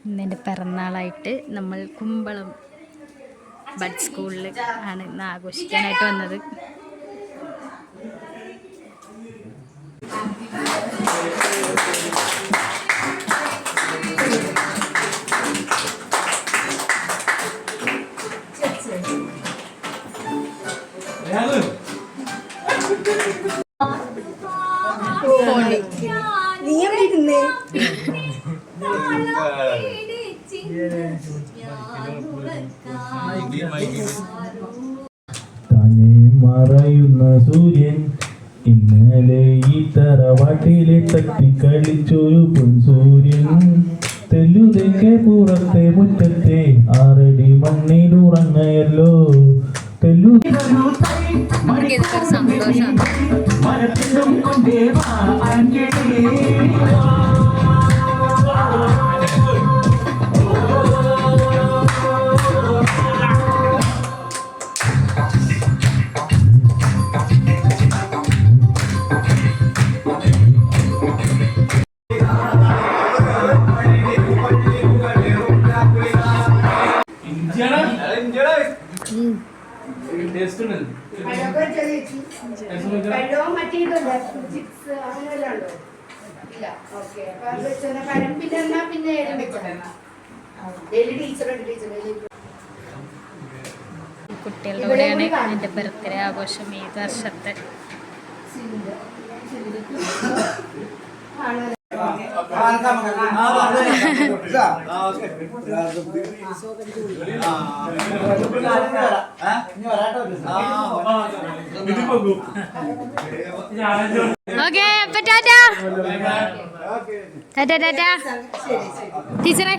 ഇന്നെൻ്റെ പിറന്നാളായിട്ട് നമ്മൾ കുമ്പളം ബഡ് സ്കൂളിൽ ആണ് ഇന്ന് ആഘോഷിക്കാനായിട്ട് വന്നത്. മറയുന്ന സൂര്യൻ ഇന്നലെ ഈ തറവാട്ടിലെ തട്ടിക്കളിച്ചൊരു പൊൻസൂര്യൻ തെല്ലുതെക്കെ പുറത്തെ മുറ്റത്തെ 6 അടി മണ്ണിലുറങ്ങയല്ലോ തെല്ലു സന്തോഷം. കുട്ടികളുടെ കൂടെയാണ് എൻ്റെ ബർത്ത്ഡേ ആഘോഷം ഈ വർഷത്തെ. ഓക്കെ അപ്പൊ ടാറ്റാ ടാറ്റാ ടാറ്റാ ടീച്ചറെ.